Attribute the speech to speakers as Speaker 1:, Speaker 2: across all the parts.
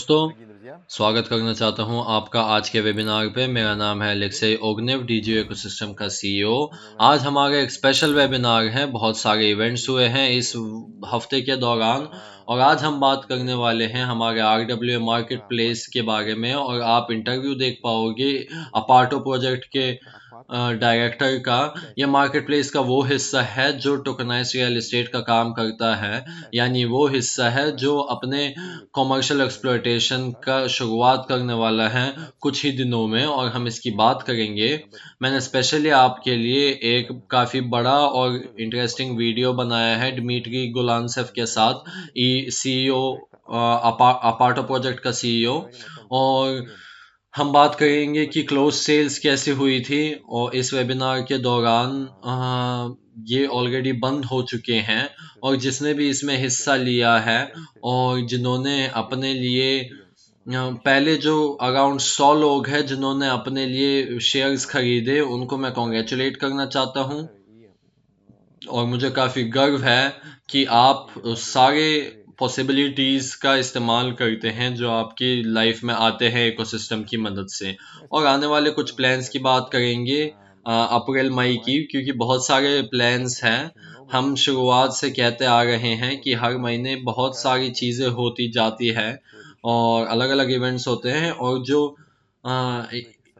Speaker 1: दोस्तों, स्वागत करना चाहता हूं आपका आज के वेबिनार पे। मेरा नाम है अलेक्सेई ओग्नेव, डीजीओ इकोसिस्टम का सीईओ। आज हमारा एक स्पेशल वेबिनार है। बहुत सारे इवेंट्स हुए हैं इस हफ्ते के दौरान और आज हम बात करने वाले हैं हमारे आरडब्ल्यूए मार्केट प्लेस के बारे में। और आप इंटरव्यू देख पाओगे अपार्टो प्रोजेक्ट के डायरेक्टर का। यह मार्केट प्लेस का वो हिस्सा है जो टोकनाइज रियल एस्टेट का काम करता है, यानी वो हिस्सा है जो अपने कॉमर्शियल एक्सप्लॉयटेशन का शुरुआत करने वाला है कुछ ही दिनों में, और हम इसकी बात करेंगे। मैंने स्पेशली आपके लिए एक काफ़ी बड़ा और इंटरेस्टिंग वीडियो बनाया है डिमित्री गुलानसेफ के साथ, सीईओ अपार्टो प्रोजेक्ट का सीईओ। और हम बात करेंगे कि क्लोज सेल्स कैसे हुई थी। और इस वेबिनार के दौरान ये ऑलरेडी बंद हो चुके हैं, और जिसने भी इसमें हिस्सा लिया है और जिन्होंने अपने लिए पहले जो अराउंड 100 लोग हैं जिन्होंने अपने लिए शेयर्स खरीदे, उनको मैं कॉन्ग्रेचुलेट करना चाहता हूँ। और मुझे काफ़ी गर्व है कि आप सारे पॉसिबिलिटीज़ का इस्तेमाल करते हैं जो आपकी लाइफ में आते हैं इकोसिस्टम की मदद से। और आने वाले कुछ प्लान्स की बात करेंगे अप्रैल मई की, क्योंकि बहुत सारे प्लान्स हैं। हम शुरुआत से कहते आ रहे हैं कि हर महीने बहुत सारी चीज़ें होती जाती है और अलग अलग इवेंट्स होते हैं, और जो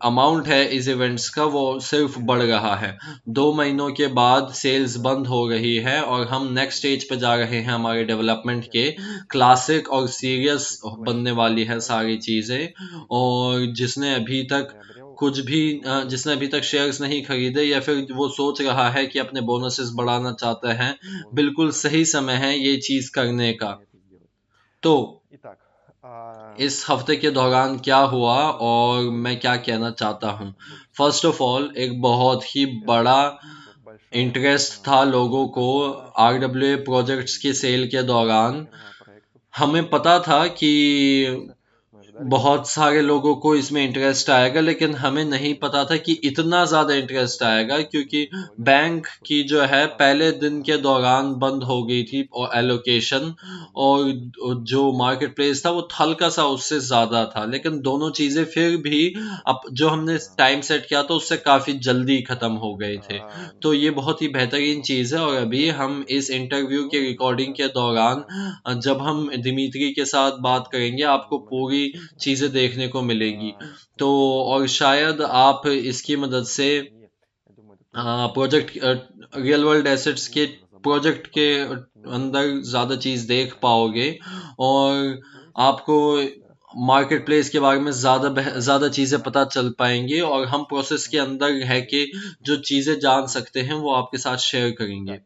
Speaker 1: अमाउंट है इस इवेंट्स का वो सिर्फ बढ़ रहा है। 2 महीनों के बाद सेल्स बंद हो रही है और हम नेक्स्ट स्टेज पे जा रहे हैं हमारे डेवलपमेंट के। क्लासिक और सीरियस बनने वाली है सारी चीज़ें। और जिसने अभी तक शेयर्स नहीं खरीदे या फिर वो सोच रहा है कि अपने बोनसेस बढ़ाना चाहता है, बिल्कुल सही समय है ये चीज़ करने का। तो इस हफ्ते के दौरान क्या हुआ और मैं क्या कहना चाहता हूँ। फर्स्ट ऑफ ऑल, एक बहुत ही बड़ा इंटरेस्ट था लोगों को आरडब्ल्यूए प्रोजेक्ट्स के सेल के दौरान। हमें पता था कि बहुत सारे लोगों को इसमें इंटरेस्ट आएगा, लेकिन हमें नहीं पता था कि इतना ज़्यादा इंटरेस्ट आएगा, क्योंकि बैंक की जो है पहले दिन के दौरान बंद हो गई थी और एलोकेशन, और जो मार्केट प्लेस था वो हल्का सा उससे ज़्यादा था। लेकिन दोनों चीज़ें फिर भी अब जो हमने टाइम सेट किया था उससे काफ़ी जल्दी ख़त्म हो गए थे। तो ये बहुत ही बेहतरीन चीज़ है। और अभी हम इस इंटरव्यू के रिकॉर्डिंग के दौरान जब हम दिमित्री के साथ बात करेंगे, आपको पूरी चीज़ें देखने को मिलेगी। तो और शायद आप इसकी मदद से प्रोजेक्ट रियल वर्ल्ड एसेट्स के प्रोजेक्ट के अंदर ज़्यादा चीज़ देख पाओगे, और आपको मार्केट प्लेस के बारे में ज़्यादा चीज़ें पता चल पाएंगी। और हम प्रोसेस के अंदर है कि जो चीज़ें जान सकते हैं वो आपके साथ शेयर करेंगे।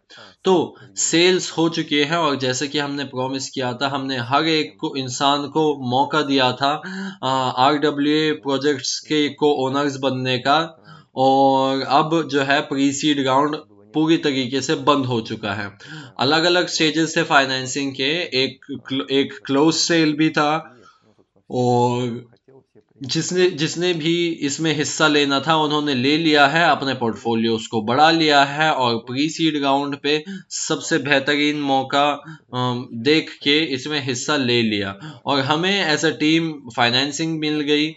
Speaker 1: तो सेल्स हो चुके हैं, और जैसे कि हमने प्रॉमिस किया था, हमने हर एक को इंसान को मौका दिया था आरडब्ल्यूए प्रोजेक्ट्स के को ओनर्स बनने का। और अब जो है प्री सीड राउंड पूरी तरीके से बंद हो चुका है। अलग अलग स्टेजेस से फाइनेंसिंग के एक क्लोज सेल भी था, और जिसने भी इसमें हिस्सा लेना था उन्होंने ले लिया है, अपने पोर्टफोलियोज को बढ़ा लिया है, और प्री सीड राउंड पे सबसे बेहतरीन मौका देख के इसमें हिस्सा ले लिया। और हमें एज अ टीम फाइनेंसिंग मिल गई,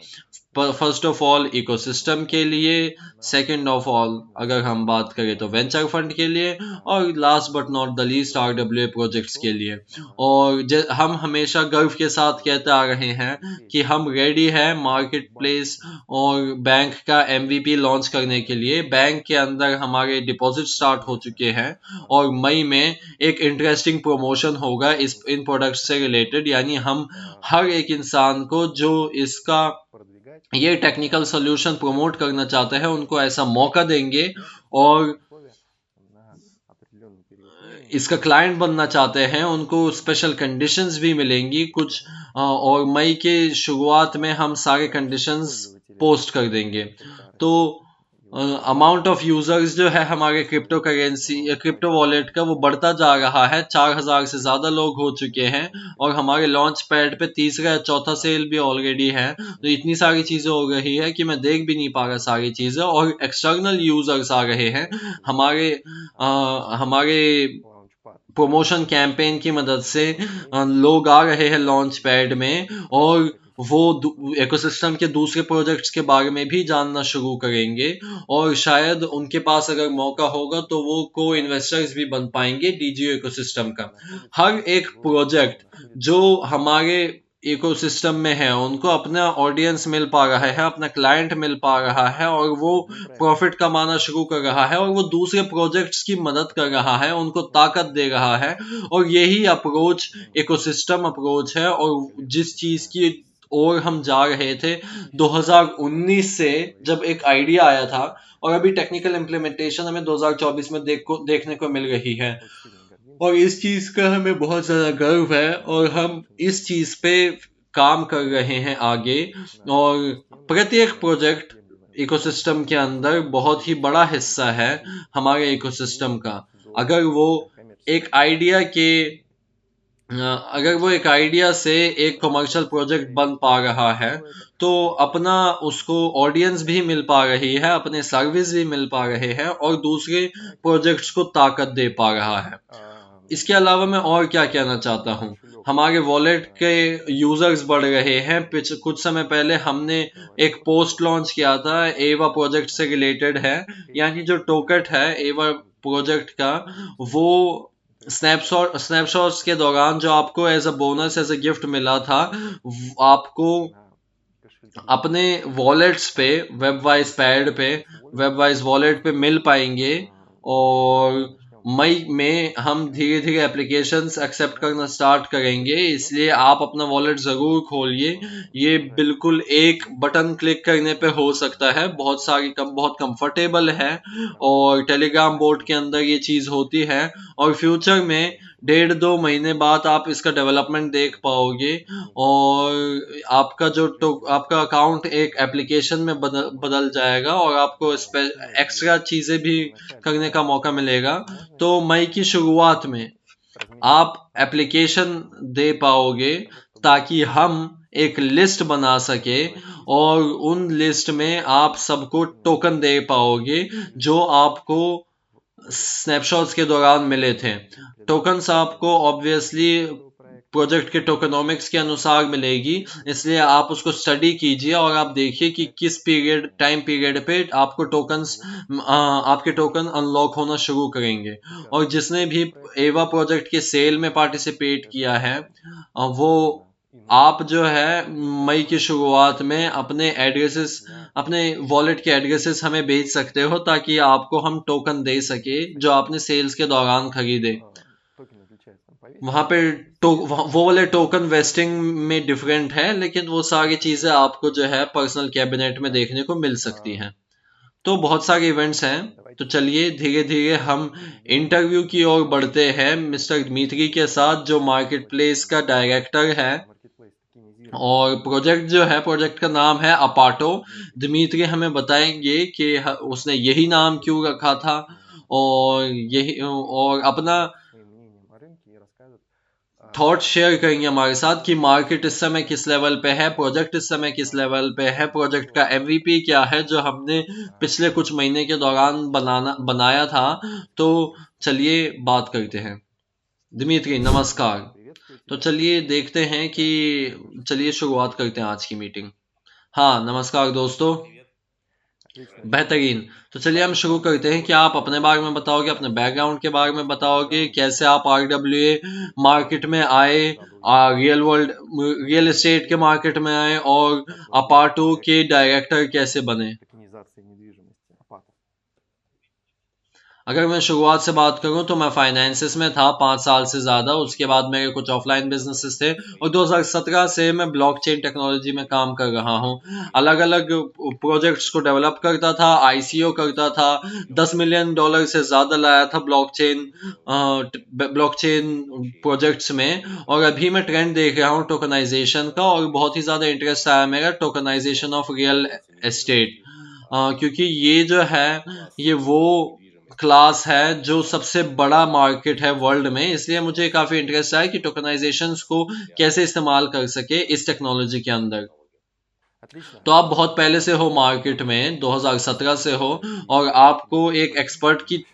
Speaker 1: फर्स्ट ऑफ ऑल इकोसिस्टम के लिए, सेकंड ऑफ ऑल अगर हम बात करें तो वेंचर फंड के लिए, और last but not the least RWA projects के लिए। और हम हमेशा गर्व के साथ कहते आ रहे हैं कि हम रेडी है मार्केट प्लेस और बैंक का एमवीपी लॉन्च करने के लिए। बैंक के अंदर हमारे डिपॉजिट स्टार्ट हो चुके हैं, और मई में एक इंटरेस्टिंग प्रमोशन होगा इन प्रोडक्ट्स से रिलेटेड। यानी हम हर एक इंसान को जो इसका ये टेक्निकल सोल्यूशन प्रमोट करना चाहते हैं उनको ऐसा मौका देंगे, और इसका क्लाइंट बनना चाहते हैं उनको स्पेशल कंडीशंस भी मिलेंगी कुछ। और मई के शुरुआत में हम सारे कंडीशंस पोस्ट कर देंगे। तो अमाउंट ऑफ यूजर्स जो है हमारे क्रिप्टो करेंसी या क्रिप्टो वॉलेट का वो बढ़ता जा रहा है। 4000 से ज़्यादा लोग हो चुके हैं, और हमारे लॉन्च पैड पे तीसरा या चौथा सेल भी ऑलरेडी है। तो इतनी सारी चीज़ें हो रही है कि मैं देख भी नहीं पा रहा सारी चीज़ें। और एक्सटर्नल यूजर्स आ रहे हैं हमारे प्रमोशन कैंपेन की मदद से लोग आ रहे हैं लॉन्च पैड में और वो इकोसिस्टम के दूसरे प्रोजेक्ट्स के बारे में भी जानना शुरू करेंगे और शायद उनके पास अगर मौका होगा तो वो को इन्वेस्टर्स भी बन पाएंगे डीजीओ इकोसिस्टम का। हर एक प्रोजेक्ट जो हमारे इकोसिस्टम में है उनको अपना ऑडियंस मिल पा रहा है, अपना क्लाइंट मिल पा रहा है और वो प्रॉफिट कमाना शुरू कर रहा है और वो दूसरे प्रोजेक्ट्स की मदद कर रहा है, उनको ताकत दे रहा है। और यही अप्रोच इकोसिस्टम अप्रोच है और जिस चीज की और हम जा रहे थे 2019 से जब एक आइडिया आया था और अभी टेक्निकल इम्प्लीमेंटेशन हमें 2024 में देखने को मिल रही है और इस चीज का हमें बहुत ज्यादा गर्व है और हम इस चीज पे काम कर रहे हैं आगे। और प्रत्येक प्रोजेक्ट इकोसिस्टम के अंदर बहुत ही बड़ा हिस्सा है हमारे इकोसिस्टम का। अगर वो एक आइडिया के अगर वो एक आइडिया से एक कमर्शियल प्रोजेक्ट बन पा रहा है तो अपना उसको ऑडियंस भी मिल पा रही है, अपने सर्विस भी मिल पा रहे हैं और दूसरे प्रोजेक्ट्स को ताकत दे पा रहा है। इसके अलावा मैं और क्या कहना चाहता हूँ, हमारे वॉलेट के यूजर्स बढ़ रहे हैं। कुछ समय पहले हमने एक पोस्ट लॉन्च किया था एवा प्रोजेक्ट से रिलेटेड है, यानी जो टोकन है एवा प्रोजेक्ट का वो स्नैपशॉट्स के दौरान जो आपको as a bonus as a gift मिला था आपको अपने वॉलेट्स पे वेबवाइज पैड पे वेबवाइज वॉलेट पे मिल पाएंगे। और मई में हम धीरे धीरे एप्लीकेशंस एक्सेप्ट करना स्टार्ट करेंगे, इसलिए आप अपना वॉलेट जरूर खोलिए। ये बिल्कुल एक बटन क्लिक करने पे हो सकता है, बहुत कंफर्टेबल है और टेलीग्राम बोट के अंदर ये चीज होती है और फ्यूचर में 1.5-2 महीने बाद आप इसका डेवलपमेंट देख पाओगे और आपका अकाउंट एक एप्लीकेशन में बदल जाएगा और आपको एक्स्ट्रा चीजें भी करने का मौका मिलेगा। तो मई की शुरुआत में आप एप्लीकेशन दे पाओगे ताकि हम एक लिस्ट बना सके और उन लिस्ट में आप सबको टोकन दे पाओगे जो आपको स्नैपशॉट्स के दौरान मिले थे। टोकन्स आपको ऑब्वियसली प्रोजेक्ट के टोकनोमिक्स के अनुसार मिलेगी, इसलिए आप उसको स्टडी कीजिए और आप देखिए कि किस टाइम पीरियड पे आपको आपके टोकन अनलॉक होना शुरू करेंगे। और जिसने भी एवा प्रोजेक्ट के सेल में पार्टिसिपेट किया है वो आप जो है मई की शुरुआत में अपने वॉलेट के एड्रेसेस हमें भेज सकते हो ताकि आपको हम टोकन दे सके जो आपने सेल्स के दौरान खरीदे। वहां पे वो वाले टोकन वेस्टिंग में डिफरेंट है, लेकिन वो सारी चीजें आपको जो है पर्सनल कैबिनेट में देखने को मिल सकती हैं। तो बहुत सारे इवेंट्स हैं। तो चलिए धीरे धीरे हम इंटरव्यू की ओर बढ़ते हैं मिस्टर दमित्री के साथ, जो मार्केट प्लेस का डायरेक्टर है। और प्रोजेक्ट का नाम है अपाटो। दमित्री हमें बताएंगे कि उसने यही नाम क्यों रखा था और अपना थॉट शेयर करेंगे हमारे साथ कि मार्केट इस समय किस लेवल पे है, प्रोजेक्ट इस समय किस लेवल पे है, प्रोजेक्ट का एमवीपी क्या है जो हमने पिछले कुछ महीने के दौरान बनाया था। तो चलिए बात करते हैं। दमित्री नमस्कार। तो चलिए देखते हैं कि चलिए शुरुआत करते हैं आज की मीटिंग। हाँ नमस्कार दोस्तों। बेहतरीन। तो चलिए हम शुरू करते हैं कि आप अपने बारे में बताओगे, अपने बैकग्राउंड के बारे में बताओगे, कैसे आप RWA मार्केट में आए, रियल एस्टेट के मार्केट में आए और अपाटो के डायरेक्टर कैसे बने। अगर मैं शुरुआत से बात करूं तो मैं फाइनेंसेस में था 5 साल से ज्यादा, उसके बाद मेरे कुछ ऑफलाइन बिजनेसेस थे और 2017 से मैं ब्लॉकचेन टेक्नोलॉजी में काम कर रहा हूं। अलग अलग प्रोजेक्ट्स को डेवलप करता था, ICO करता था, $10 मिलियन से ज्यादा लाया था ब्लॉकचेन प्रोजेक्ट्स में। और अभी मैं ट्रेंड देख रहा हूँ टोकनाइजेशन का और बहुत ही ज्यादा इंटरेस्ट आया मेरा टोकनाइजेशन ऑफ रियल एस्टेट, क्योंकि ये जो है ये वो क्लास है जो सबसे बड़ा मार्केट है वर्ल्ड में, इसलिए मुझे काफी इंटरेस्ट है कि टोकनाइजेशंस को कैसे इस्तेमाल कर सके इस टेक्नोलॉजी के अंदर। तो आप बहुत पहले से हो मार्केट में, 2017 से हो, और आपको एक एक्सपर्ट की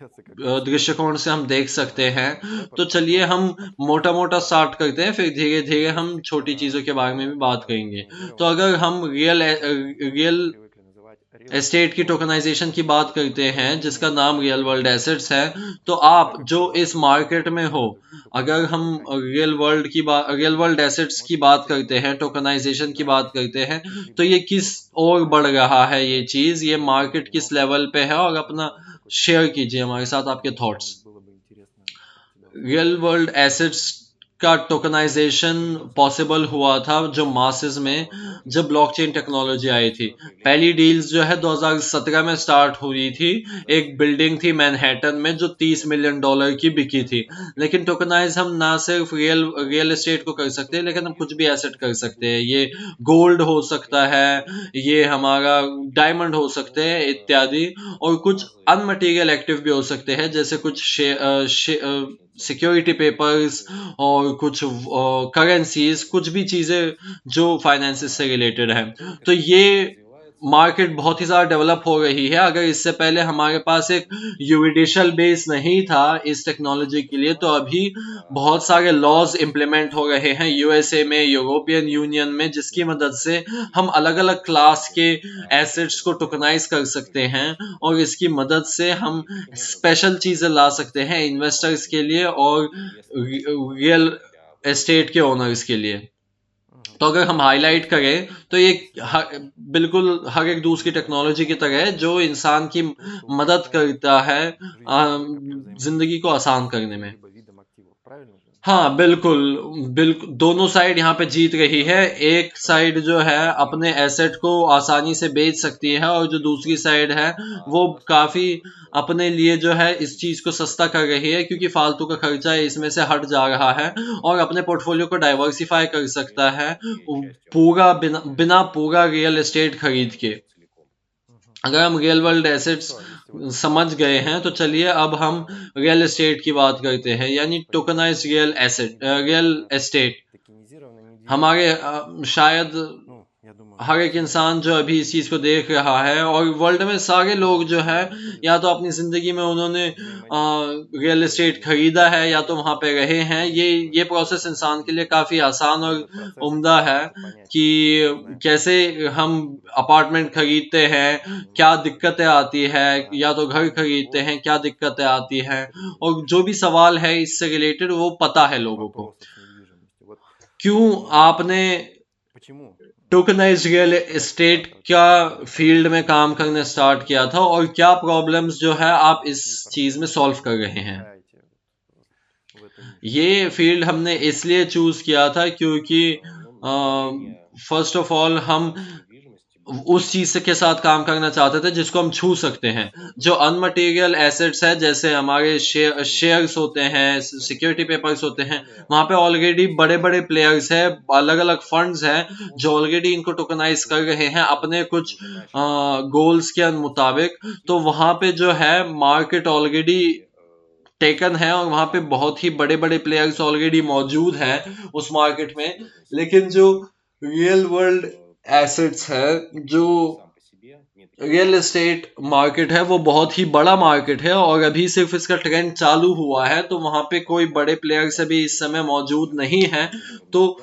Speaker 1: दृष्टिकोण से हम देख सकते हैं। तो चलिए हम मोटा मोटा स्टार्ट करते हैं, फिर धीरे धीरे हम छोटी चीजों के बारे में भी बात करेंगे। तो अगर हम रियल एस्टेट की टोकनाइजेशन की बात करते हैं, जिसका नाम रियल वर्ल्ड एसेट्स है, तो आप जो इस मार्केट में हो, अगर हम रियल वर्ल्ड एसेट्स की बात करते हैं, टोकनाइजेशन की बात करते हैं, तो ये किस ओर बढ़ रहा है, ये मार्केट किस लेवल पे है, और अपना शेयर कीजिए हमारे साथ आपके थॉट्स। रियल वर्ल्ड एसेट्स का टोकनाइजेशन पॉसिबल हुआ था जो मासेस में, जब ब्लॉकचेन टेक्नोलॉजी आई थी। पहली डील्स जो है 2017 में स्टार्ट हुई थी। एक बिल्डिंग थी मैनहट्टन में जो $30 मिलियन की बिकी थी। लेकिन टोकनाइज हम ना सिर्फ रियल एस्टेट को कर सकते हैं, लेकिन हम कुछ भी एसेट कर सकते हैं। ये गोल्ड हो सकता है, ये हमारा डायमंड हो सकते हैं इत्यादि, और कुछ अनमटीरियल एक्टिव भी हो सकते हैं, जैसे कुछ सिक्योरिटी पेपर्स और कुछ करेंसीज, कुछ भी चीजें जो फाइनेंसिस से रिलेटेड है। तो ये मार्केट बहुत ही ज़्यादा डेवलप हो रही है। अगर इससे पहले हमारे पास एक यूरिडिशल बेस नहीं था इस टेक्नोलॉजी के लिए, तो अभी बहुत सारे लॉज इम्प्लीमेंट हो रहे हैं यूएसए में, यूरोपियन यूनियन में, जिसकी मदद से हम अलग अलग क्लास के एसेट्स को टोकनाइज कर सकते हैं, और इसकी मदद से हम स्पेशल चीज़ें ला सकते हैं इन्वेस्टर्स के लिए और रियल एस्टेट के ओनर्स के लिए। तो अगर हम हाईलाइट करें तो ये बिल्कुल हर एक दूसरी टेक्नोलॉजी की तरह है जो इंसान की मदद करता है जिंदगी को आसान करने में। हाँ बिल्कुल बिल्कुल, दोनों साइड यहाँ पे जीत रही है। एक साइड जो है अपने एसेट को आसानी से बेच सकती है, और जो दूसरी साइड है वो काफी अपने लिए जो है इस चीज को सस्ता कर रही है, क्योंकि फालतू का खर्चा इसमें से हट जा रहा है और अपने पोर्टफोलियो को डाइवर्सिफाई कर सकता है बिना पूरा रियल एस्टेट खरीद के। अगर हम रियल वर्ल्ड एसेट्स समझ गए हैं, तो चलिए अब हम रियल एस्टेट की बात करते हैं, यानी टोकनाइज रियल एस्टेट। हमारे शायद हर एक इंसान जो अभी इस चीज को देख रहा है, और वर्ल्ड में सारे लोग जो है, या तो अपनी जिंदगी में उन्होंने रियल एस्टेट खरीदा है या तो वहां पे रहे हैं। ये प्रोसेस इंसान के लिए काफी आसान और उम्दा है कि कैसे हम अपार्टमेंट खरीदते हैं, क्या दिक्कतें आती है, या तो घर खरीदते हैं क्या दिक्कतें आती हैं, और जो भी सवाल है इससे रिलेटेड वो पता है लोगों को। क्यों आपने टोकनाइज रियल एस्टेट का फील्ड में काम करने स्टार्ट किया था, और क्या प्रॉब्लम्स जो है आप इस चीज में सॉल्व कर रहे हैं? ये फील्ड हमने इसलिए चूज किया था क्योंकि फर्स्ट ऑफ ऑल हम उस चीज के साथ काम करना चाहते थे जिसको हम छू सकते हैं। जो अनमटेरियल एसेट्स है, जैसे हमारे शेयर्स होते हैं, सिक्योरिटी पेपर्स होते हैं, वहां पे ऑलरेडी बड़े बड़े प्लेयर्स हैं, अलग अलग फंड्स हैं जो ऑलरेडी इनको टोकनाइज कर रहे हैं अपने कुछ गोल्स के मुताबिक। तो वहां पे जो है मार्केट ऑलरेडी टेकन है, और वहां पे बहुत ही बड़े बड़े प्लेयर्स ऑलरेडी मौजूद हैं उस मार्केट में। लेकिन जो रियल वर्ल्ड एसेट्स है, जो रियल एस्टेट मार्केट है, वो बहुत ही बड़ा मार्केट है, और अभी सिर्फ इसका ट्रेंड चालू हुआ है, तो वहां पे कोई बड़े प्लेयर्स अभी इस समय मौजूद नहीं है। तो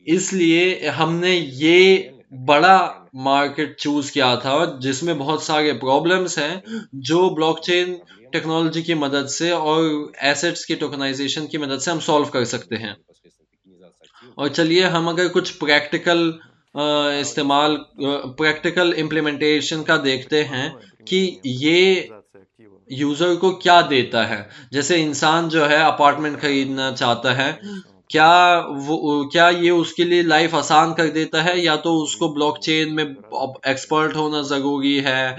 Speaker 1: इसलिए हमने ये बड़ा मार्केट चूज किया था जिसमें बहुत सारे प्रॉब्लम्स हैं, जो ब्लॉकचेन टेक्नोलॉजी की मदद से और एसेट्स की टोकनाइजेशन की मदद से हम सॉल्व कर सकते हैं। और चलिए हम अगर कुछ प्रैक्टिकल इम्प्लीमेंटेशन का देखते हैं कि ये यूजर को क्या देता है। जैसे इंसान जो है अपार्टमेंट खरीदना चाहता है, क्या ये उसके लिए लाइफ आसान कर देता है, या तो उसको ब्लॉकचेन में एक्सपर्ट होना जरूरी है,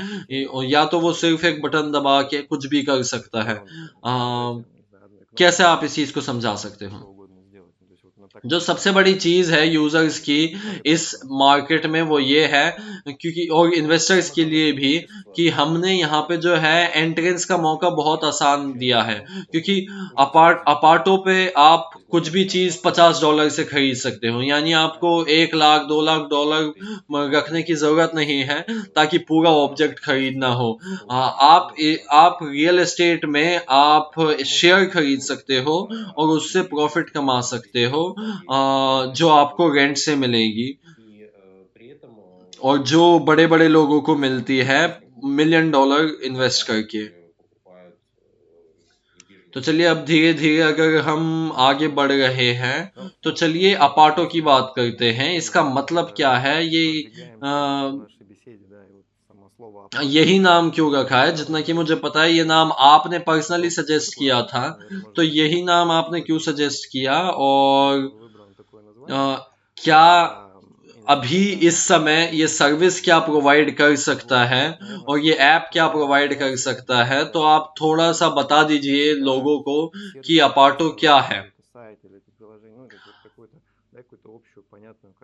Speaker 1: या तो वो सिर्फ एक बटन दबा के कुछ भी कर सकता है। कैसे आप इस चीज को समझा सकते हो? जो सबसे बड़ी चीज है यूजर्स की इस मार्केट में वो ये है, क्योंकि और इन्वेस्टर्स के लिए भी, कि हमने यहाँ पे जो है एंट्रेंस का मौका बहुत आसान दिया है, क्योंकि अपार्टो पे आप कुछ भी चीज $50 से खरीद सकते हो, यानी आपको 1 लाख $2 लाख रखने की जरूरत नहीं है ताकि पूरा ऑब्जेक्ट खरीदना हो। आप रियल एस्टेट में आप शेयर खरीद सकते हो और उससे प्रॉफिट कमा सकते हो, जो आपको रेंट से मिलेगी और जो बड़े बड़े लोगों को मिलती है $1 million इन्वेस्ट करके। तो चलिए अब धीरे धीरे अगर हम आगे बढ़ रहे हैं तो चलिए अपार्टो की बात करते हैं। इसका मतलब क्या है, ये यही नाम क्यों रखा है? जितना कि मुझे पता है ये नाम आपने पर्सनली सजेस्ट किया था, तो यही नाम आपने क्यों सजेस्ट किया, और क्या अभी इस समय ये सर्विस क्या प्रोवाइड कर सकता है और ये ऐप क्या प्रोवाइड कर सकता है, तो आप थोड़ा सा बता दीजिए लोगों को कि अपार्टो क्या है।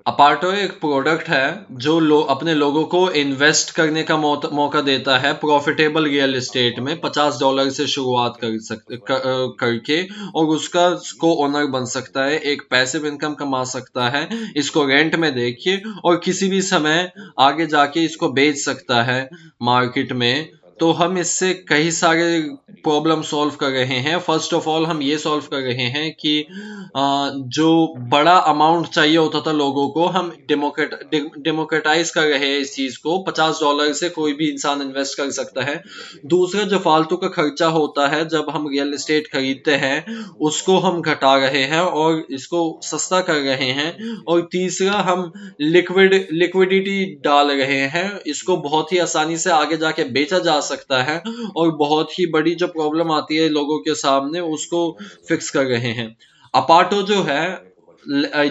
Speaker 1: अपार्टो एक प्रोडक्ट है जो अपने लोगों को इन्वेस्ट करने का मौका देता है प्रॉफिटेबल रियल एस्टेट में $50 से शुरुआत करके, और उसका को ओनर बन सकता है, एक पैसिव इनकम कमा सकता है, इसको रेंट में देखिए और किसी भी समय आगे जाके इसको बेच सकता है मार्केट में। तो हम इससे कई सारे प्रॉब्लम सॉल्व कर रहे हैं। फर्स्ट ऑफ ऑल हम ये सॉल्व कर रहे हैं कि जो बड़ा अमाउंट चाहिए होता था लोगों को, हम डेमोक्रेटाइज कर रहे हैं इस चीज को। $50 से कोई भी इंसान इन्वेस्ट कर सकता है। दूसरा, जो फालतू का खर्चा होता है जब हम रियल एस्टेट खरीदते हैं, उसको हम घटा रहे हैं और इसको सस्ता कर रहे हैं। और तीसरा, हम लिक्विडिटी डाल रहे हैं, इसको बहुत ही आसानी से आगे जाके बेचा जा सकता है, और बहुत ही बड़ी जो प्रॉब्लम आती है लोगों के सामने उसको फिक्स कर रहे हैं। अपार्टो जो है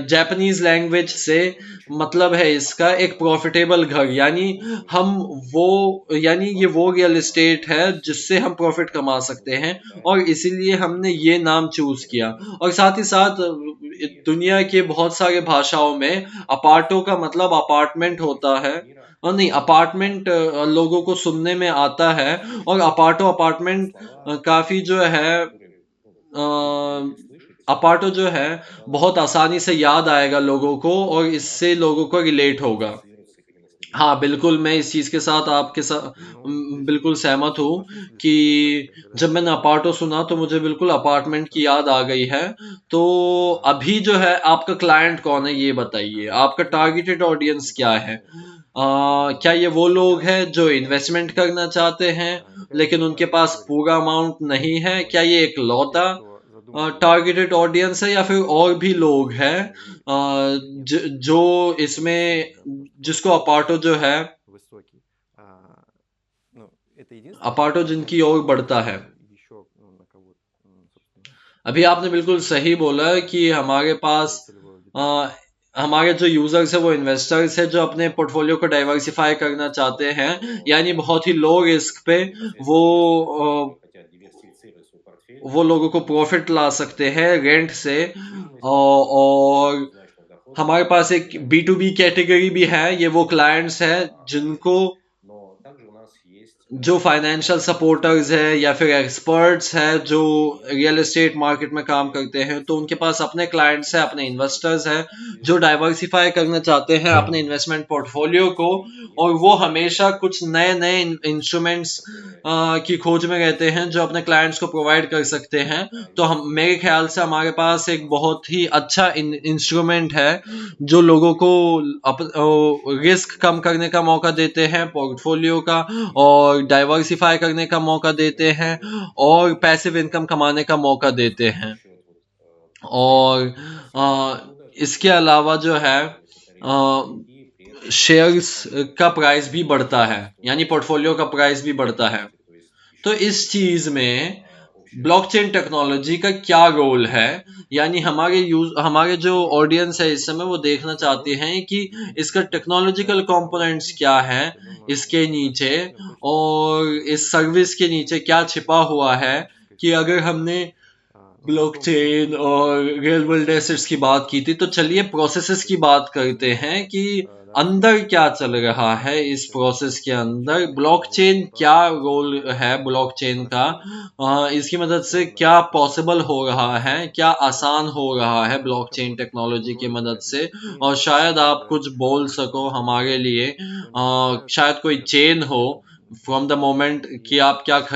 Speaker 1: जापानीज लैंग्वेज से मतलब है इसका एक प्रॉफिटेबल घर, यानी हम यानी ये वो रियल एस्टेट है जिससे हम प्रॉफिट कमा सकते हैं, और इसीलिए हमने ये नाम चूज किया। और साथ ही साथ दुनिया के बहुत सारे भाषाओं में अपार्टो का मतलब अपार्टमेंट होता है, और नहीं, अपार्टमेंट लोगों को सुनने में आता है, और अपार्टमेंट काफी जो है अपार्टो जो है बहुत आसानी से याद आएगा लोगों को, और इससे लोगों को रिलेट होगा। हाँ बिल्कुल, मैं इस चीज के साथ आपके साथ बिल्कुल सहमत हूँ कि जब मैंने अपार्टो सुना तो मुझे बिल्कुल अपार्टमेंट की याद आ गई है। तो अभी जो है आपका क्लाइंट कौन है ये बताइए, आपका टारगेटेड ऑडियंस क्या है? क्या ये वो लोग हैं जो इन्वेस्टमेंट करना चाहते हैं लेकिन उनके पास पूरा अमाउंट नहीं है? क्या ये एक लौता टारगेटेड ऑडियंस है, या फिर और भी लोग हैं जो इसमें, जिसको अपार्टो जो है, अपार्टो जिनकी ओर बढ़ता है? अभी आपने बिल्कुल सही बोला कि हमारे पास हमारे जो यूजर्स है वो इन्वेस्टर्स है जो अपने पोर्टफोलियो को डाइवर्सिफाई करना चाहते हैं, यानी बहुत ही लो रिस्क पे वो वो लोगों को प्रॉफिट ला सकते हैं रेंट से। और हमारे पास एक B2B कैटेगरी भी है, ये वो क्लाइंट्स हैं जिनको जो फाइनेंशियल सपोर्टर्स है या फिर एक्सपर्ट्स है जो रियल एस्टेट मार्केट में काम करते हैं, तो उनके पास अपने क्लाइंट्स है, अपने इन्वेस्टर्स है जो डाइवर्सिफाई करना चाहते हैं अपने इन्वेस्टमेंट पोर्टफोलियो को, और वो हमेशा कुछ नए नए इंस्ट्रूमेंट्स की खोज में रहते हैं जो अपने क्लाइंट्स को प्रोवाइड कर सकते हैं। तो हम, मेरे ख्याल से हमारे पास एक बहुत ही अच्छा इंस्ट्रूमेंट है जो लोगों को रिस्क कम करने का मौका देते हैं पोर्टफोलियो का, और डाइवर्सिफाई करने का मौका देते हैं, और पैसिव इनकम कमाने का मौका देते हैं। और इसके अलावा जो है शेयर्स का प्राइस भी बढ़ता है, यानी पोर्टफोलियो का प्राइस भी बढ़ता है। तो इस चीज में ब्लॉकचेन टेक्नोलॉजी का क्या रोल है, यानी हमारे जो ऑडियंस है इस समय वो देखना चाहते हैं कि इसका टेक्नोलॉजिकल कंपोनेंट्स क्या है इसके नीचे, और इस सर्विस के नीचे क्या छिपा हुआ है, कि अगर हमने ब्लॉकचेन और रियल वर्ल्ड एसेट्स की बात की थी, तो चलिए प्रोसेसेस की बात करते हैं कि अंदर क्या चल रहा है इस प्रोसेस के अंदर। ब्लॉकचेन क्या रोल है ब्लॉकचेन का, इसकी मदद से क्या पॉसिबल हो रहा है, क्या आसान हो रहा है ब्लॉकचेन टेक्नोलॉजी की मदद से। और शायद आप कुछ बोल सको हमारे लिए, शायद कोई चेन हो फ्रॉम द मोमेंट कि आप कि आप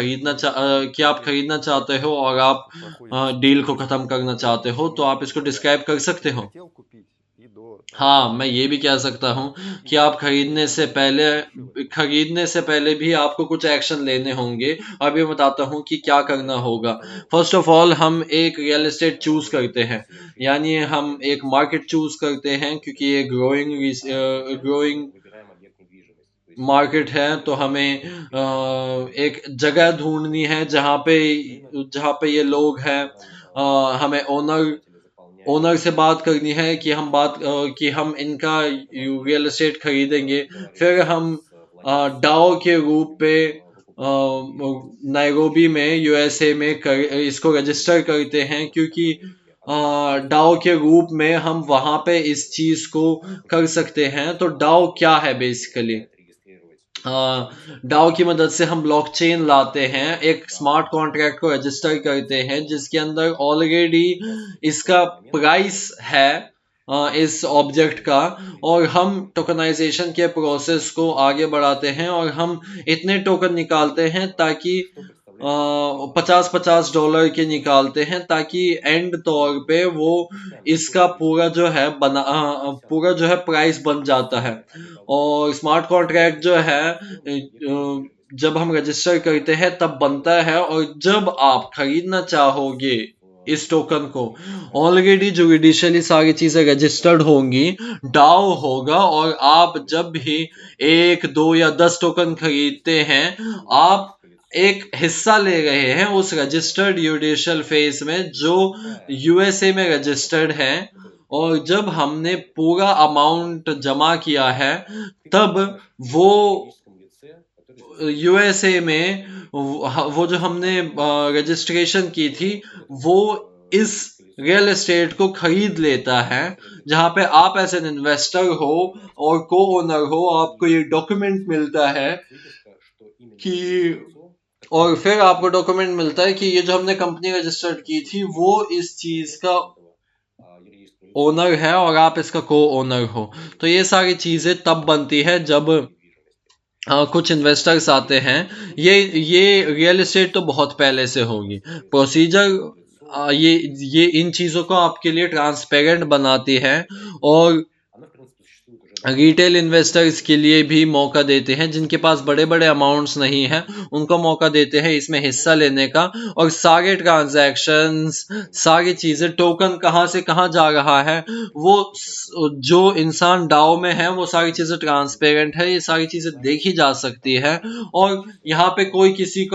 Speaker 1: खरीदना चाहते हो और आप डील को खत्म करना चाहते हो, तो आप इसको डिस्क्राइब कर सकते हो। हाँ, मैं ये भी कह सकता हूँ कि आप खरीदने से पहले भी आपको कुछ एक्शन लेने होंगे। अभी मैं बताता हूँ कि क्या करना होगा। फर्स्ट ऑफ ऑल हम एक रियल एस्टेट चूज करते हैं, यानी हम एक मार्केट चूज करते हैं, क्योंकि ये ग्रोइंग मार्केट है। तो हमें एक जगह ढूंढनी है जहाँ पे ये लोग हैं। हमें ओनर से बात करनी है कि हम इनका रियल एस्टेट खरीदेंगे। फिर हम डाओ के रूप पे नायरोबी में यूएसए में इसको रजिस्टर करते हैं, क्योंकि डाओ के रूप में हम वहां पे इस चीज को कर सकते हैं। तो डाओ क्या है बेसिकली, डाओ की मदद से हम ब्लॉकचेन लाते हैं, एक स्मार्ट कॉन्ट्रैक्ट को रजिस्टर करते हैं जिसके अंदर ऑलरेडी इसका प्राइस है इस ऑब्जेक्ट का। और हम टोकनाइजेशन के प्रोसेस को आगे बढ़ाते हैं और हम इतने टोकन निकालते हैं ताकि 50-50 डॉलर के निकालते हैं, ताकि एंड तौर पे वो इसका पूरा जो है प्राइस बन जाता है। और स्मार्ट कॉन्ट्रैक्ट जो है जब हम रजिस्टर करते हैं तब बनता है, और जब आप खरीदना चाहोगे इस टोकन को, ऑलरेडी जुडिशियली सारी चीजें रजिस्टर्ड होंगी, डाउ होगा, और आप जब भी 1, 2 या 10 टोकन खरीदते हैं, आप एक हिस्सा ले रहे हैं उस रजिस्टर्ड जुडिशियल फेस में जो यूएसए में रजिस्टर्ड है। और जब हमने पूरा अमाउंट जमा किया है, तब वो यूएसए में वो जो हमने रजिस्ट्रेशन की थी, वो इस रियल एस्टेट को खरीद लेता है, जहां पे आप एज एन इन्वेस्टर हो और को ओनर हो, आपको ये डॉक्यूमेंट मिलता है कि और फिर आपको डॉक्यूमेंट मिलता है कि ये जो हमने कंपनी रजिस्टर्ड की थी वो इस चीज का ओनर है और आप इसका को ओनर हो। तो ये सारी चीजें तब बनती है जब कुछ इन्वेस्टर्स आते हैं। ये रियल एस्टेट तो बहुत पहले से होगी प्रोसीजर। ये इन चीजों को आपके लिए ट्रांसपेरेंट बनाती है, और रिटेल इन्वेस्टर्स के लिए भी मौका देते हैं, जिनके पास बड़े बड़े अमाउंट्स नहीं है उनको मौका देते हैं इसमें हिस्सा लेने का। और सारे ट्रांजैक्शंस, सारी चीजें, टोकन कहाँ से कहाँ जा रहा है, वो जो इंसान डाओ में है, वो सारी चीजें ट्रांसपेरेंट है, ये सारी चीजें देखी जा सकती है। और यहाँ पे कोई किसी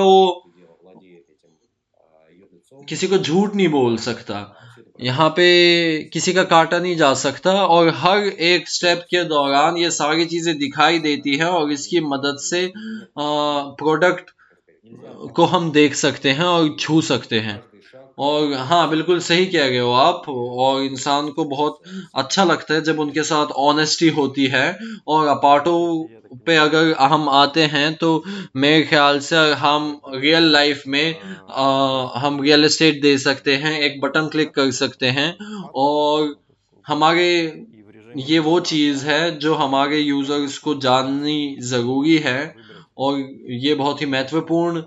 Speaker 1: को झूठ नहीं बोल सकता, यहाँ पे किसी का काटा नहीं जा सकता, और हर एक स्टेप के दौरान ये सारी चीजें दिखाई देती है, और इसकी मदद से प्रोडक्ट को हम देख सकते हैं और छू सकते हैं। और हाँ, बिल्कुल सही कह रहे हो आप, और इंसान को बहुत अच्छा लगता है जब उनके साथ ऑनेस्टी होती है। और अपार्टो पे अगर हम आते हैं तो मेरे ख्याल से हम रियल लाइफ में हम रियल एस्टेट दे सकते हैं, एक बटन क्लिक कर सकते हैं, और हमारे ये वो चीज़ है जो हमारे यूजर्स को जाननी ज़रूरी है, और ये बहुत ही महत्वपूर्ण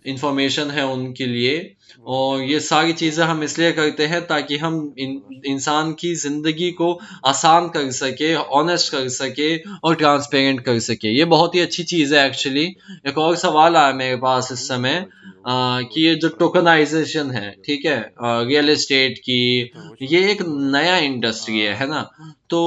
Speaker 1: इंफॉर्मेशन है उनके लिए। और ये सारी चीज़ें हम इसलिए करते हैं ताकि हम इंसान की ज़िंदगी को आसान कर सके, ऑनेस्ट कर सके और ट्रांसपेरेंट कर सके। ये बहुत ही अच्छी चीज़ है एक्चुअली। एक और सवाल आया मेरे पास इस समय, कि ये जो टोकनाइजेशन है, ठीक है, रियल एस्टेट की, ये एक नया इंडस्ट्री है ना। तो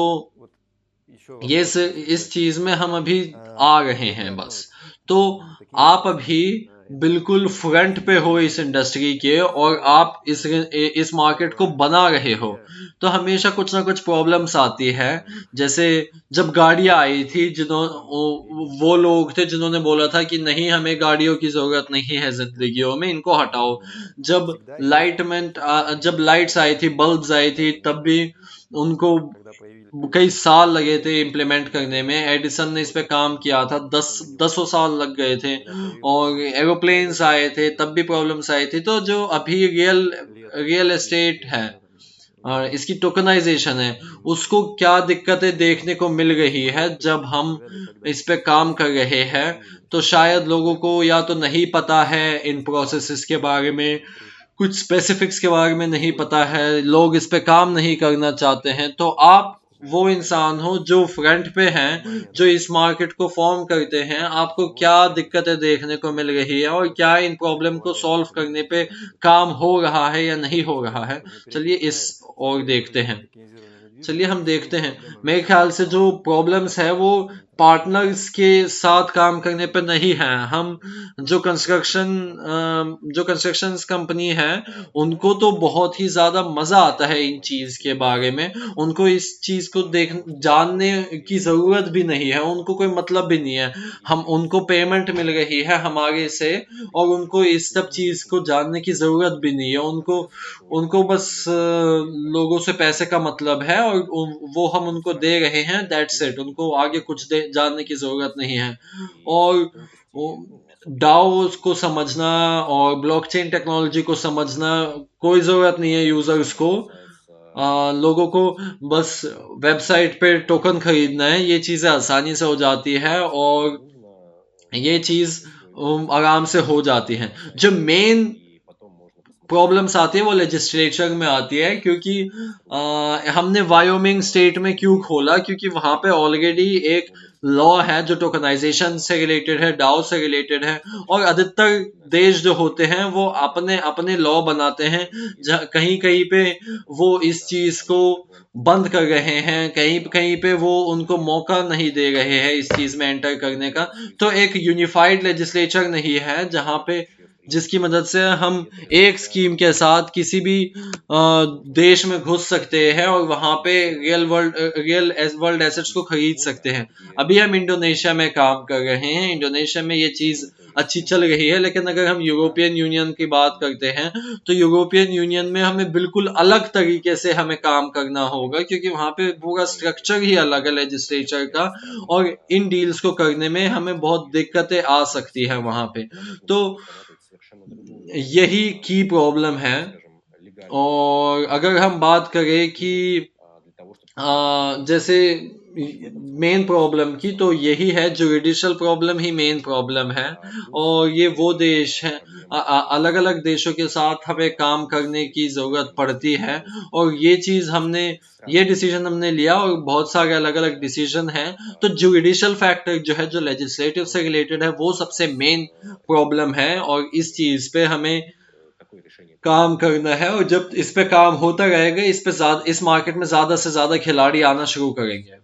Speaker 1: इस चीज़ में हम अभी आ रहे हैं बस। तो आप अभी बिल्कुल फ्रंट पे हो इस इंडस्ट्री के और आप इस मार्केट को बना रहे हो, तो हमेशा कुछ ना कुछ प्रॉब्लम्स आती है। जैसे जब गाड़ियां आई थी, वो लोग थे जिन्होंने बोला था कि नहीं, हमें गाड़ियों की जरूरत नहीं है जिंदगियों में, इनको हटाओ। जब जब लाइट्स आई थी, बल्ब्स आई थी, तब भी उनको कई साल लगे थे इम्प्लीमेंट करने में। एडिसन ने इस पे काम किया था, दसों साल लग गए थे। और एरोप्लेन्स आए थे, तब भी प्रॉब्लम्स आई थी। तो जो अभी रियल एस्टेट है और इसकी टोकनाइजेशन है, उसको क्या दिक्कतें देखने को मिल रही है जब हम इस पे काम कर रहे हैं। तो शायद लोगों को या तो नहीं पता है इन प्रोसेसेस के बारे में, कुछ स्पेसिफिक्स के बारे में नहीं पता है, लोग इस पे काम नहीं करना चाहते हैं। तो आप वो इंसान हो जो फ्रंट पे हैं, जो इस मार्केट को फॉर्म करते हैं, आपको क्या दिक्कतें देखने को मिल रही है और क्या इन प्रॉब्लम को सॉल्व करने पे काम हो रहा है या नहीं हो रहा है। चलिए इस और देखते हैं। चलिए हम देखते हैं। मेरे ख्याल से जो प्रॉब्लम्स है वो पार्टनर्स के साथ काम करने पे नहीं है। हम जो कंस्ट्रक्शन कंपनी है, उनको तो बहुत ही ज्यादा मजा आता है इन चीज के बारे में। उनको इस चीज को जानने की जरूरत भी नहीं है, उनको कोई मतलब भी नहीं है। हम उनको पेमेंट मिल रही है हमारे से, और उनको इस सब चीज को जानने की जरूरत भी नहीं है। उनको उनको बस लोगों से पैसे का मतलब है, और वो हम उनको दे रहे हैं, दैट्स इट। उनको आगे कुछ जानने की जरूरत नहीं है। और डाओ को समझना और ब्लॉकचेन टेक्नोलॉजी को समझना कोई जरूरत नहीं है यूजर्स को। लोगों को बस वेबसाइट पे टोकन खरीदना है, ये चीजें आसानी से हो जाती है और ये चीज आराम से हो जाती है। जो मेन प्रॉब्लम्स आती है वो लेजिस्लेचर में आती है, क्योंकि हमने वायोमिंग स्टेट में क्यों खोला, क्योंकि वहां पे ऑलरेडी एक लॉ है जो टोकनाइजेशन से रिलेटेड है, डाउ से रिलेटेड है। और अधिकतर देश जो होते हैं वो अपने अपने लॉ बनाते हैं। कहीं कहीं पे वो इस चीज को बंद कर रहे हैं, कहीं कहीं पे वो उनको मौका नहीं दे रहे हैं इस चीज में एंटर करने का। तो एक यूनिफाइड लेजिस्लेचर नहीं है जहां पे, जिसकी मदद से हम एक स्कीम के साथ किसी भी देश में घुस सकते हैं और वहां पे रियल वर्ल्ड एसेट्स को खरीद सकते हैं। अभी हम इंडोनेशिया में काम कर रहे हैं, इंडोनेशिया में ये चीज अच्छी चल रही है। लेकिन अगर हम यूरोपियन यूनियन की बात करते हैं, तो यूरोपियन यूनियन में हमें बिल्कुल अलग तरीके से हमें काम करना होगा, क्योंकि वहां पे पूरा स्ट्रक्चर ही अलग है लेजिस्लेचर का। और इन डील्स को करने में हमें बहुत दिक्कतें आ सकती है वहां पे। तो यही की प्रॉब्लम है। और अगर हम बात करें कि जैसे मेन प्रॉब्लम की, तो यही है, जुडिशियल प्रॉब्लम ही मेन प्रॉब्लम है। और ये वो देश है, अलग अलग देशों के साथ हमें काम करने की जरूरत पड़ती है। और ये डिसीजन हमने लिया, और बहुत सारे अलग अलग डिसीजन हैं। तो जुडिशियल फैक्टर जो है, जो लेजिस्लेटिव से रिलेटेड है, वो सबसे मेन प्रॉब्लम है। और इस चीज पे हमें काम करना है। और जब इस पे काम होता रहेगा, इस मार्केट में ज्यादा से ज्यादा खिलाड़ी आना शुरू करेंगे।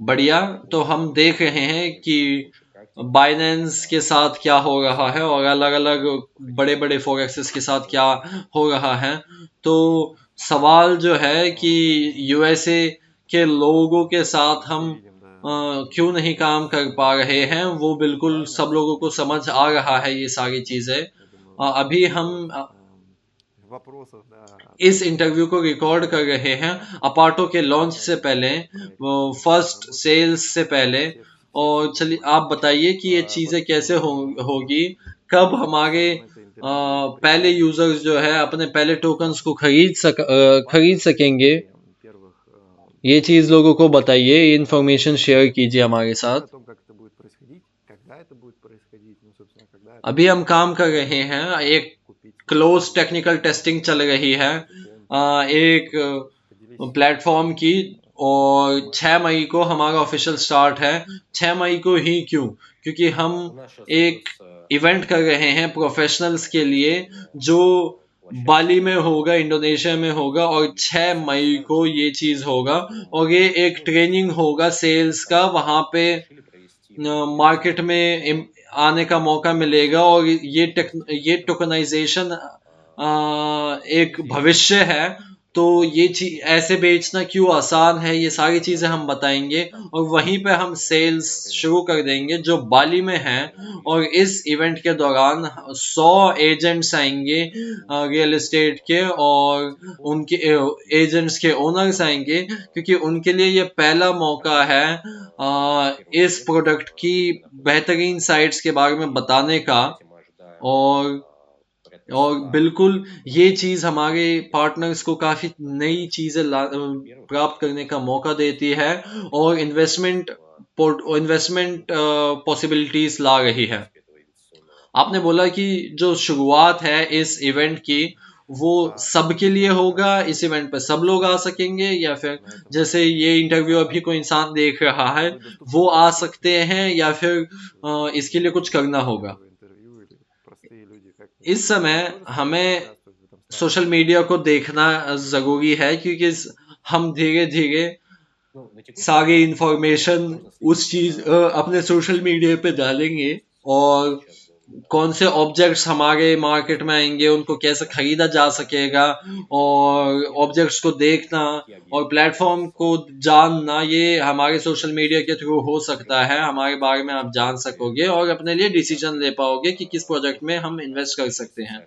Speaker 1: बढ़िया। तो हम देख रहे हैं कि बाइनेंस के साथ क्या हो रहा है और अलग अलग बड़े बड़े फॉरेक्सेस के साथ क्या हो रहा है। तो सवाल जो है कि यूएसए के लोगों के साथ हम क्यों नहीं काम कर पा रहे हैं, वो बिल्कुल सब लोगों को समझ आ रहा है ये सारी चीजें। अभी हम इस इंटरव्यू को रिकॉर्ड कर रहे हैं अपार्टो के लॉन्च से पहले, फर्स्ट सेल्स से पहले। और चलिए आप बताइए कि ये चीजें कैसे होगी, कब हमारे पहले यूजर्स जो है अपने पहले टोकन्स को खरीद सकेंगे। ये चीज लोगों को बताइए, इंफॉर्मेशन शेयर कीजिए हमारे साथ। अभी हम काम कर रहे हैं, एक क्लोज टेक्निकल टेस्टिंग चल रही है एक प्लेटफॉर्म की। और 6 मई को हमारा ऑफिशियल स्टार्ट है। 6 मई को ही क्यों? क्योंकि हम एक इवेंट कर रहे हैं प्रोफेशनल्स के लिए, जो बाली में होगा, इंडोनेशिया में होगा। और 6 मई को ये चीज होगा, और ये एक ट्रेनिंग होगा सेल्स का। वहां पे मार्केट में आने का मौका मिलेगा और ये टोकनाइजेशन एक भविष्य है। तो ये चीज ऐसे बेचना क्यों आसान है, ये सारी चीजें हम बताएंगे और वहीं पे हम सेल्स शुरू कर देंगे जो बाली में है। और इस इवेंट के दौरान 100 एजेंट्स आएंगे रियल एस्टेट के, और उनके एजेंट्स के ओनर्स आएंगे, क्योंकि उनके लिए ये पहला मौका है इस प्रोडक्ट की बेहतरीन साइट्स के बारे में बताने का। और बिल्कुल ये चीज हमारे पार्टनर्स को काफी नई चीजें प्राप्त करने का मौका देती है और इन्वेस्टमेंट पॉसिबिलिटीज ला रही है। आपने बोला कि जो शुरुआत है इस इवेंट की वो सबके लिए होगा, इस इवेंट पर सब लोग आ सकेंगे, या फिर जैसे ये इंटरव्यू अभी कोई इंसान देख रहा है वो आ सकते हैं, या फिर इसके लिए कुछ करना होगा? इस समय हमें सोशल मीडिया को देखना जरूरी है, क्योंकि हम धीरे धीरे सारी इंफॉर्मेशन उस चीज अपने सोशल मीडिया पे डालेंगे, और कौन से ऑब्जेक्ट्स हमारे मार्केट में आएंगे, उनको कैसे खरीदा जा सकेगा, और ऑब्जेक्ट्स को देखना और प्लेटफॉर्म को जानना, ये हमारे सोशल मीडिया के थ्रू हो सकता है। हमारे बारे में आप जान सकोगे और अपने लिए डिसीजन ले पाओगे कि किस प्रोजेक्ट में हम इन्वेस्ट कर सकते हैं।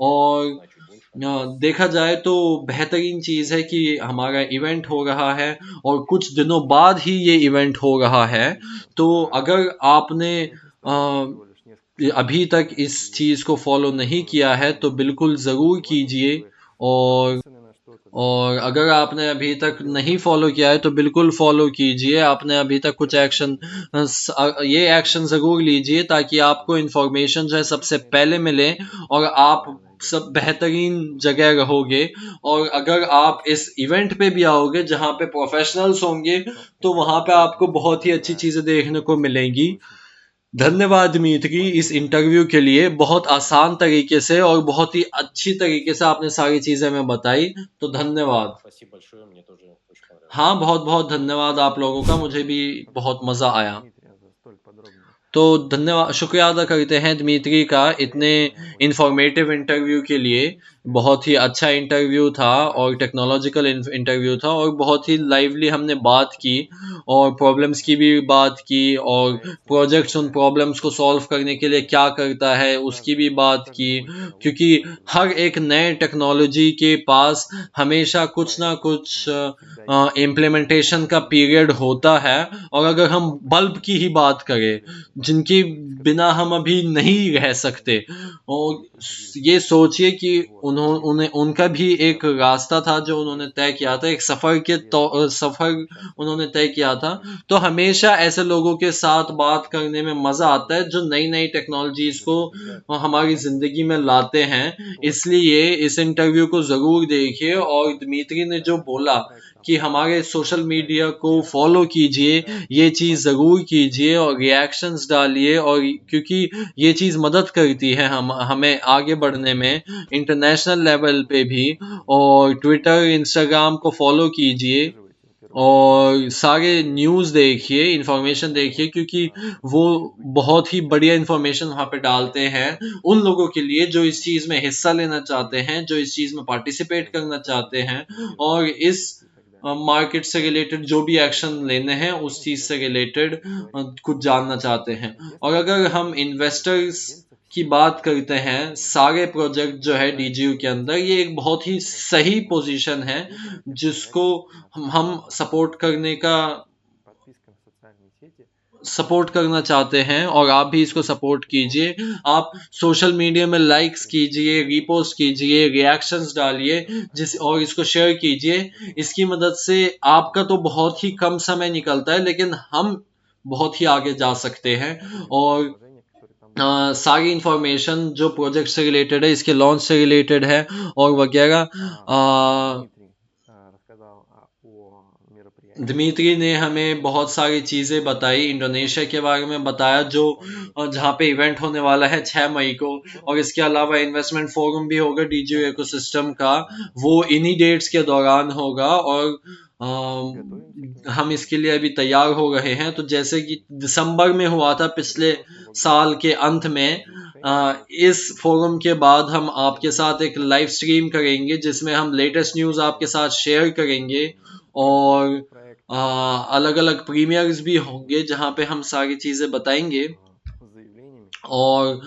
Speaker 1: और देखा जाए तो बेहतरीन चीज है कि हमारा इवेंट हो रहा है और कुछ दिनों बाद ही ये इवेंट हो रहा है। तो अगर आपने अभी तक इस चीज को फॉलो नहीं किया है तो बिल्कुल जरूर कीजिए, और अगर आपने अभी तक नहीं फॉलो किया है तो बिल्कुल फॉलो कीजिए। आपने अभी तक कुछ एक्शन, ये एक्शन जरूर लीजिए ताकि आपको इन्फॉर्मेशन जो है सबसे पहले मिले और आप सब बेहतरीन जगह रहोगे। और अगर आप इस इवेंट पे भी आओगे जहाँ पे प्रोफेशनल्स होंगे तो वहां पे आपको बहुत ही अच्छी चीजें देखने को मिलेंगी। धन्यवाद दिमित्री इस इंटरव्यू के लिए। बहुत आसान तरीके से और बहुत ही अच्छी तरीके से आपने सारी चीजें हमें बताई, तो धन्यवाद। हाँ, बहुत बहुत धन्यवाद आप लोगों का, मुझे भी बहुत मजा आया। तो धन्यवाद, शुक्रिया अदा करते हैं दिमित्री का इतने इंफॉर्मेटिव इंटरव्यू के लिए। बहुत ही अच्छा इंटरव्यू था और टेक्नोलॉजिकल इंटरव्यू था, और बहुत ही लाइवली हमने बात की और प्रॉब्लम्स की भी बात की, और प्रोजेक्ट्स उन प्रॉब्लम्स को सॉल्व करने के लिए क्या करता है उसकी भी बात की। क्योंकि हर एक नए टेक्नोलॉजी के पास हमेशा कुछ ना कुछ इम्प्लीमेंटेशन का पीरियड होता है। और अगर हम बल्ब की ही बात करें जिनके बिना हम अभी नहीं रह सकते, और ये सोचिए कि उन्हें उनका भी एक रास्ता था जो उन्होंने तय किया था, एक सफर उन्होंने तय किया था। तो हमेशा ऐसे लोगों के साथ बात करने में मजा आता है जो नई नई टेक्नोलॉजीज को हमारी जिंदगी में लाते हैं। इसलिए इस इंटरव्यू को जरूर देखिए, और दिमित्री ने जो बोला कि हमारे सोशल मीडिया को फॉलो कीजिए, ये चीज जरूर कीजिए और रिएक्शंस डालिए, और क्योंकि ये चीज मदद करती है हमें आगे बढ़ने में इंटरनेशनल लेवल पे भी। और ट्विटर इंस्टाग्राम को फॉलो कीजिए और सारे न्यूज़ देखिए, इंफॉर्मेशन देखिए, क्योंकि वो बहुत ही बढ़िया इंफॉर्मेशन वहाँ पे डालते हैं उन लोगों के लिए जो इस चीज़ में हिस्सा लेना चाहते हैं, जो इस चीज़ में पार्टिसिपेट करना चाहते हैं, और इस मार्केट से रिलेटेड जो भी एक्शन लेने हैं उस चीज़ से रिलेटेड कुछ जानना चाहते हैं। और अगर हम इन्वेस्टर्स की बात करते हैं, सारे प्रोजेक्ट जो है डीजीयू के अंदर, ये एक बहुत ही सही पोजीशन है जिसको हम सपोर्ट करना चाहते हैं, और आप भी इसको सपोर्ट कीजिए। आप सोशल मीडिया में लाइक्स कीजिए, रीपोस्ट कीजिए, रिएक्शंस डालिए, और इसको शेयर कीजिए। इसकी मदद से आपका तो बहुत ही कम समय निकलता है, लेकिन हम बहुत ही आगे जा सकते हैं। और सारी इंफॉर्मेशन जो प्रोजेक्ट से रिलेटेड है, इसके लॉन्च से रिलेटेड है और वगैरह, दिमित्री ने हमें बहुत सारी चीज़ें बताई, इंडोनेशिया के बारे में बताया जो जहाँ पे इवेंट होने वाला है 6 मई को, और इसके अलावा इन्वेस्टमेंट फोरम भी होगा डीजीयू इकोसिस्टम का, वो इन्हीं डेट्स के दौरान होगा। और हम इसके लिए अभी तैयार हो रहे हैं। तो जैसे कि दिसंबर में हुआ था पिछले साल के अंत में, इस फोरम के बाद हम आपके साथ एक लाइव स्ट्रीम करेंगे जिसमें हम लेटेस्ट न्यूज़ आपके साथ शेयर करेंगे, और अलग अलग प्रीमियर्स भी होंगे जहां पे हम सारी चीज़ें बताएंगे, और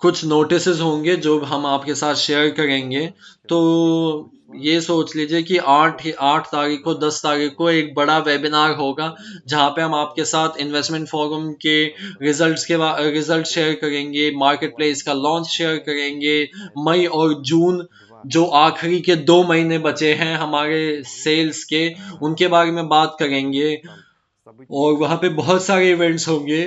Speaker 1: कुछ नोटिसेस होंगे जो हम आपके साथ शेयर करेंगे। तो ये सोच लीजिए कि 8 तारीख को 10 तारीख को एक बड़ा वेबिनार होगा जहां पे हम आपके साथ इन्वेस्टमेंट फोरम के रिजल्ट शेयर करेंगे, मार्केट प्लेस का लॉन्च शेयर करेंगे, मई और जून जो आखिरी के 2 महीने बचे हैं हमारे सेल्स के, उनके बारे में बात करेंगे, और वहां पे बहुत सारे इवेंट्स होंगे।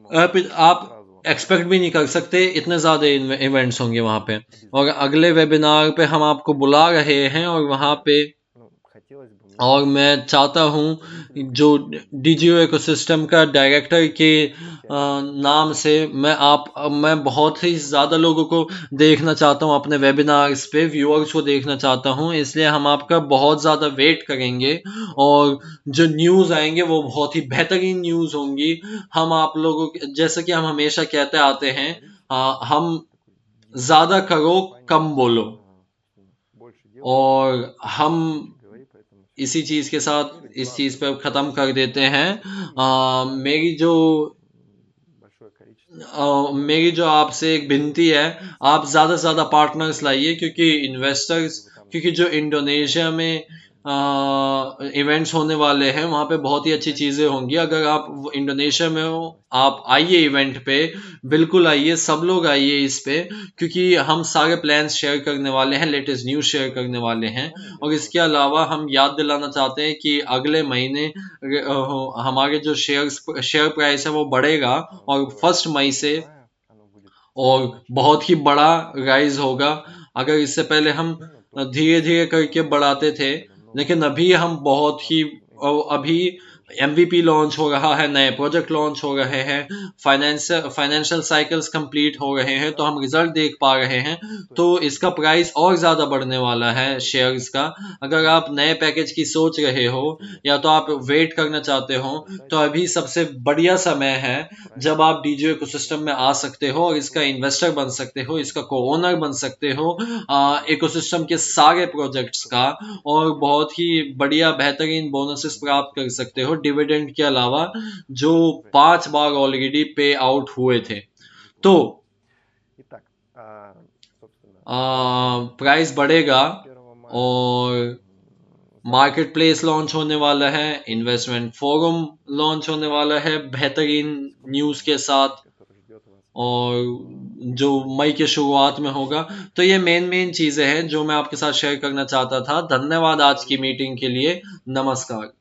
Speaker 1: आप एक्सपेक्ट भी नहीं कर सकते इतने ज़्यादा इवेंट्स होंगे वहाँ पे। और अगले वेबिनार पे हम आपको बुला रहे हैं, और वहाँ पे, और मैं चाहता हूँ जो डीजीओ इकोसिस्टम का डायरेक्टर के नाम से मैं बहुत ही ज़्यादा लोगों को देखना चाहता हूँ अपने वेबिनार्स पे, व्यूअर्स को देखना चाहता हूँ, इसलिए हम आपका बहुत ज़्यादा वेट करेंगे, और जो न्यूज़ आएंगे वो बहुत ही बेहतरीन न्यूज़ होंगी। हम आप लोगों के, जैसा कि हम हमेशा कहते आते हैं, हम ज़्यादा करो कम बोलो, और हम इसी चीज के साथ इस चीज पे खत्म कर देते हैं। मेरी जो आपसे एक विनती है, आप ज्यादा से ज्यादा पार्टनर्स लाइए, क्योंकि इन्वेस्टर्स, क्योंकि जो इंडोनेशिया में इवेंट्स होने वाले हैं वहां पे बहुत ही अच्छी चीजें होंगी। अगर आप इंडोनेशिया में हो, आप आइए इवेंट पे, बिल्कुल आइए, सब लोग आइए इस पे, क्योंकि हम सारे प्लान्स शेयर करने वाले हैं, लेटेस्ट न्यूज शेयर करने वाले हैं। और इसके अलावा हम याद दिलाना चाहते हैं कि अगले महीने हमारे जो शेयर प्राइस है वो बढ़ेगा, और 1 मई से, और बहुत ही बड़ा राइज होगा। अगर इससे पहले हम धीरे धीरे करके बढ़ाते थे, लेकिन अभी हम बहुत ही, अभी एमवीपी लॉन्च हो रहा है, नए प्रोजेक्ट लॉन्च हो रहे हैं, फाइनेंशियल साइकिल्स कंप्लीट हो रहे हैं, तो हम रिजल्ट देख पा रहे हैं, तो इसका प्राइस और ज्यादा बढ़ने वाला है शेयर्स का। अगर आप नए पैकेज की सोच रहे हो, या तो आप वेट करना चाहते हो, तो अभी सबसे बढ़िया समय है जब आप डीजीओ इकोसिस्टम में आ सकते हो और इसका इन्वेस्टर बन सकते हो, इसका को ओनर बन सकते हो, इकोसिस्टम के सारे प्रोजेक्ट्स का, और बहुत ही बढ़िया बेहतरीन बोनसेस प्राप्त कर सकते हो डिविडेंड के अलावा, जो 5 बार ऑलरेडी पे आउट हुए थे। तो प्राइस बढ़ेगा, और मार्केट प्लेस लॉन्च होने वाला है, इन्वेस्टमेंट फोरम लॉन्च होने वाला है बेहतरीन न्यूज के साथ, और जो मई के शुरुआत में होगा। तो ये मेन चीजें हैं जो मैं आपके साथ शेयर करना चाहता था। धन्यवाद आज की मीटिंग के लिए। नमस्कार।